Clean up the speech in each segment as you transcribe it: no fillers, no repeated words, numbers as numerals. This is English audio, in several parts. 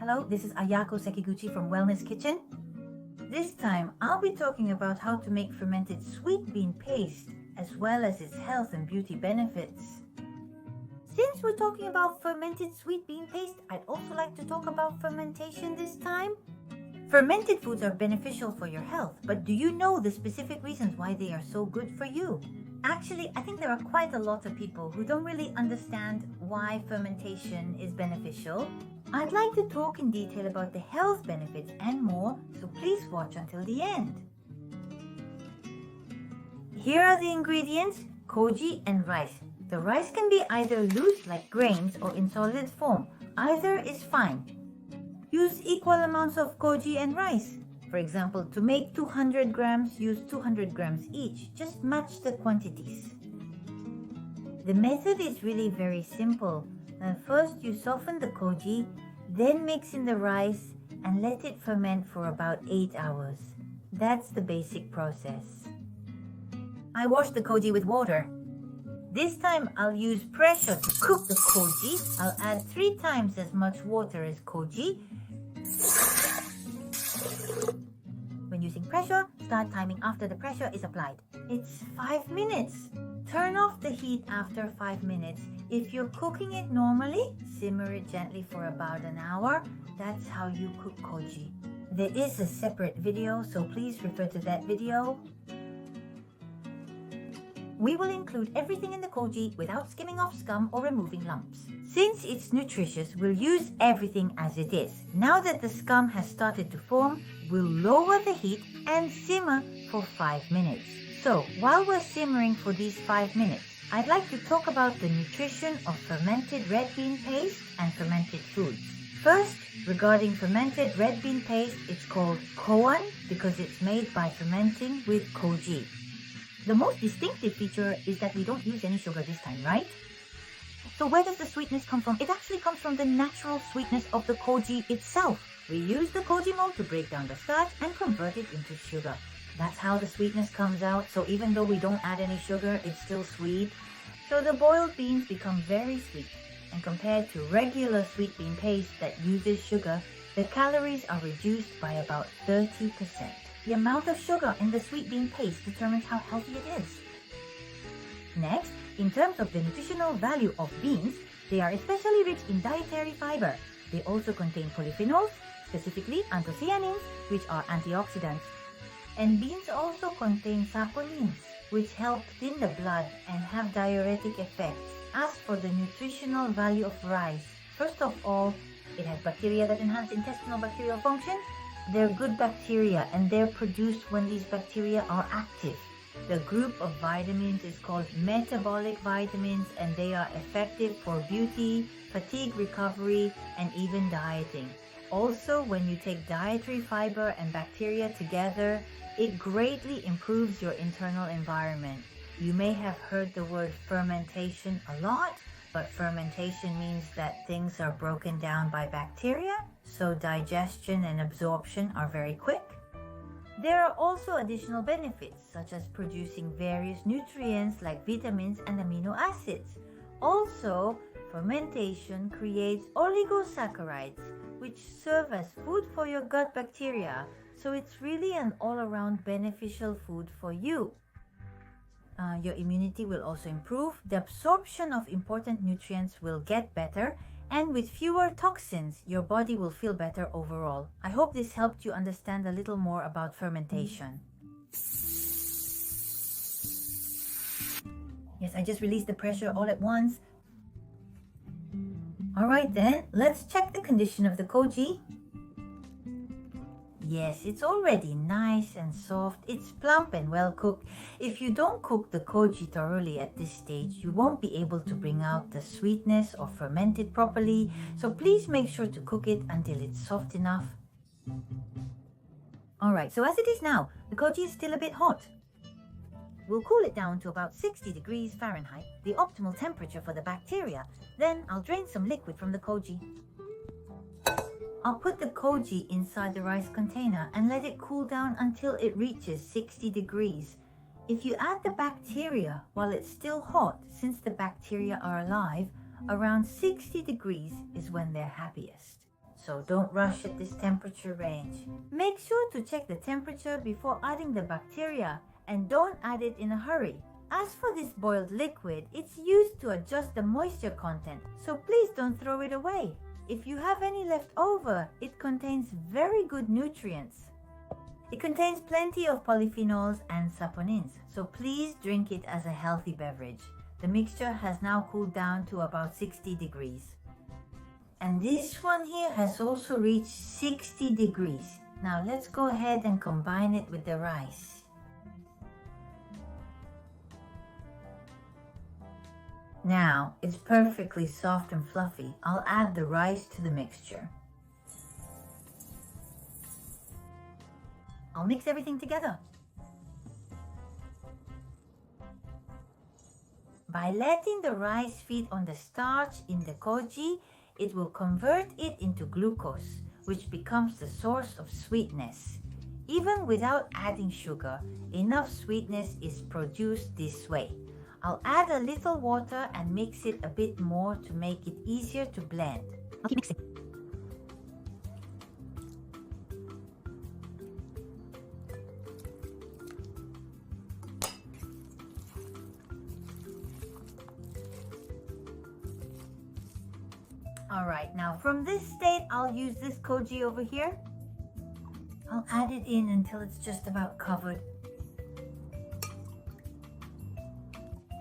Hello, this is Ayako Sekiguchi from Wellness Kitchen. This time, I'll be talking about how to make fermented sweet bean paste, as well as its health and beauty benefits. Since we're talking about fermented sweet bean paste, I'd also like to talk about fermentation this time. Fermented foods are beneficial for your health, but do you know the specific reasons why they are so good for you? Actually, I think there are quite a lot of people who don't really understand why fermentation is beneficial. I'd like to talk in detail about the health benefits and more, so please watch until the end. Here are the ingredients: koji and rice. The rice can be either loose like grains or in solid form. Either is fine. Use equal amounts of koji and rice. For example, to make 200 grams, use 200 grams each. Just match the quantities. The method is really very simple. First, you soften the koji, then mix in the rice and let it ferment for about 8 hours. That's the basic process. I wash the koji with water. This time, I'll use pressure to cook the koji. I'll add 3 times as much water as koji. When using pressure, start timing after the pressure is applied. It's 5 minutes. Turn off the heat after 5 minutes. If you're cooking it normally, simmer it gently for about an hour. That's how you cook koji. There is a separate video, so please refer to that video. We will include everything in the koji without skimming off scum or removing lumps. Since it's nutritious, we'll use everything as it is. Now that the scum has started to form, we'll lower the heat and simmer for 5 minutes. So, while we're simmering for these 5 minutes, I'd like to talk about the nutrition of fermented red bean paste and fermented foods. First, regarding fermented red bean paste, it's called koan because it's made by fermenting with koji. The most distinctive feature is that we don't use any sugar this time, right? So where does the sweetness come from? It actually comes from the natural sweetness of the koji itself. We use the koji mold to break down the starch and convert it into sugar. That's how the sweetness comes out. So even though we don't add any sugar, it's still sweet. So the boiled beans become very sweet. And compared to regular sweet bean paste that uses sugar, the calories are reduced by about 30%. The amount of sugar in the sweet bean paste determines how healthy it is. Next, in terms of the nutritional value of beans, they are especially rich in dietary fiber. They also contain polyphenols, specifically anthocyanins, which are antioxidants. And beans also contain saponins, which help thin the blood and have diuretic effects. As for the nutritional value of rice, first of all, it has bacteria that enhance intestinal bacterial function. They're good bacteria and they're produced when these bacteria are active. The group of vitamins is called metabolic vitamins and they are effective for beauty, fatigue recovery, and even dieting. Also, when you take dietary fiber and bacteria together, it greatly improves your internal environment. You may have heard the word fermentation a lot, but fermentation means that things are broken down by bacteria, so digestion and absorption are very quick. There are also additional benefits, such as producing various nutrients like vitamins and amino acids. Also, fermentation creates oligosaccharides, which serve as food for your gut bacteria, so it's really an all-around beneficial food for you. Your immunity will also improve, the absorption of important nutrients will get better, and with fewer toxins, your body will feel better overall. I hope this helped you understand a little more about fermentation. Yes, I just released the pressure all at once. Alright then, let's check the condition of the koji. Yes, it's already nice and soft. It's plump and well cooked. If you don't cook the koji thoroughly at this stage, you won't be able to bring out the sweetness or ferment it properly. So please make sure to cook it until it's soft enough. Alright, so as it is now, the koji is still a bit hot. We'll cool it down to about 60 degrees Fahrenheit, the optimal temperature for the bacteria. Then I'll drain some liquid from the koji. I'll put the koji inside the rice container and let it cool down until it reaches 60 degrees. If you add the bacteria while it's still hot, since the bacteria are alive, around 60 degrees is when they're happiest. so don't rush at this temperature range. Make sure to check the temperature before adding the bacteria and don't add it in a hurry. As for this boiled liquid, it's used to adjust the moisture content, so please don't throw it away. If you have any left over, it contains very good nutrients. It contains plenty of polyphenols and saponins, so please drink it as a healthy beverage. The mixture has now cooled down to about 60 degrees. And this one here has also reached 60 degrees. Now let's go ahead and combine it with the rice. Now it's perfectly soft and fluffy. I'll add the rice to the mixture. I'll mix everything together. By letting the rice feed on the starch in the koji, it will convert it into glucose, which becomes the source of sweetness. Even without adding sugar, enough sweetness is produced this way. I'll add a little water and mix it a bit more to make it easier to blend. I'll keep mixing. Alright, now from this state, I'll use this koji over here. I'll add it in until it's just about covered.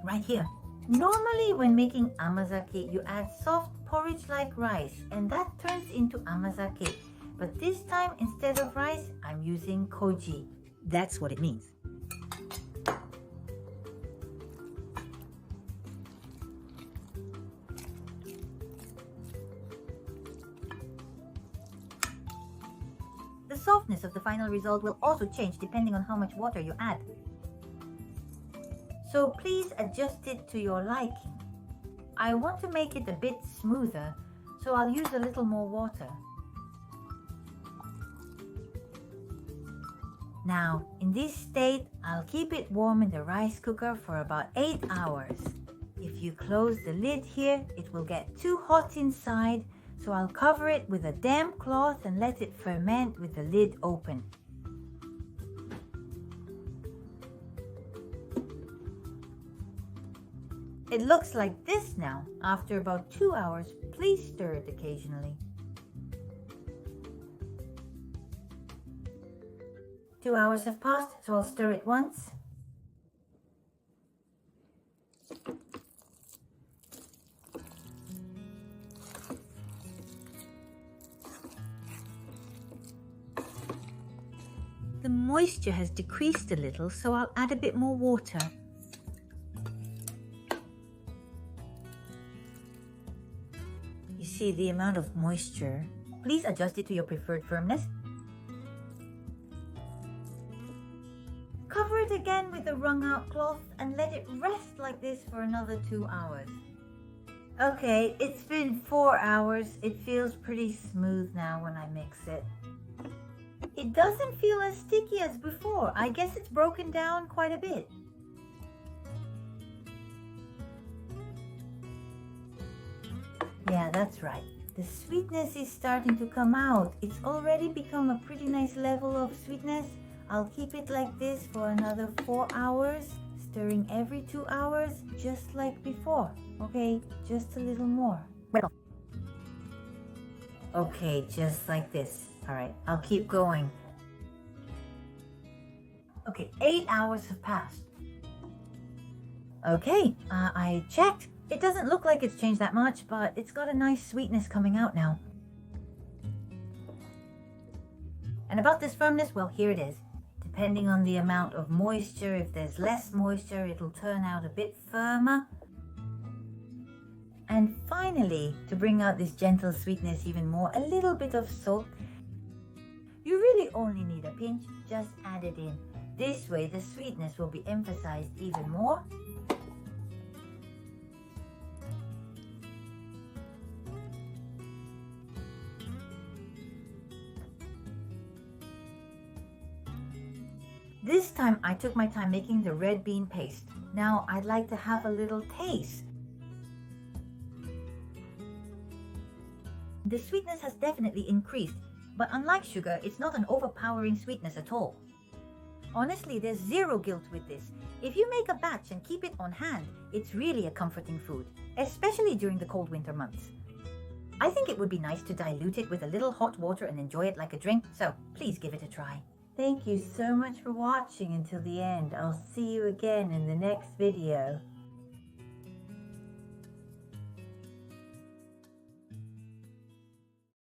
Right here. Normally when making amazake, you add soft porridge-like rice and that turns into amazake. But this time, instead of rice, I'm using koji. That's what it means. The softness of the final result will also change depending on how much water you add. So please adjust it to your liking. I want to make it a bit smoother, so I'll use a little more water. Now, in this state, I'll keep it warm in the rice cooker for about 8 hours. If you close the lid here, it will get too hot inside, so I'll cover it with a damp cloth and let it ferment with the lid open. It looks like this now. After about 2 hours, please stir it occasionally. 2 hours have passed, so I'll stir it once. The moisture has decreased a little, so I'll add a bit more water. See the amount of moisture. Please adjust it to your preferred firmness. Cover it again with a wrung out cloth and let it rest like this for another 2 hours. Okay, it's been 4 hours. It feels pretty smooth now when I mix it. It doesn't feel as sticky as before. I guess it's broken down quite a bit. Yeah, that's right. The sweetness is starting to come out. It's already become a pretty nice level of sweetness. I'll keep it like this for another 4 hours, stirring every 2 hours, just like before. Okay, just a little more. Okay, just like this. Alright, I'll keep going. Okay, 8 hours have passed. Okay, I checked. It doesn't look like it's changed that much, but it's got a nice sweetness coming out now. And about this firmness, well, here it is. Depending on the amount of moisture, if there's less moisture, it'll turn out a bit firmer. And finally, to bring out this gentle sweetness even more, a little bit of salt. You really only need a pinch, just add it in. This way, the sweetness will be emphasized even more. This time I took my time making the red bean paste. Now I'd like to have a little taste. The sweetness has definitely increased, but unlike sugar, it's not an overpowering sweetness at all. Honestly, there's zero guilt with this. If you make a batch and keep it on hand, it's really a comforting food, especially during the cold winter months. I think it would be nice to dilute it with a little hot water and enjoy it like a drink, so please give it a try. Thank you so much for watching until the end. I'll see you again in the next video.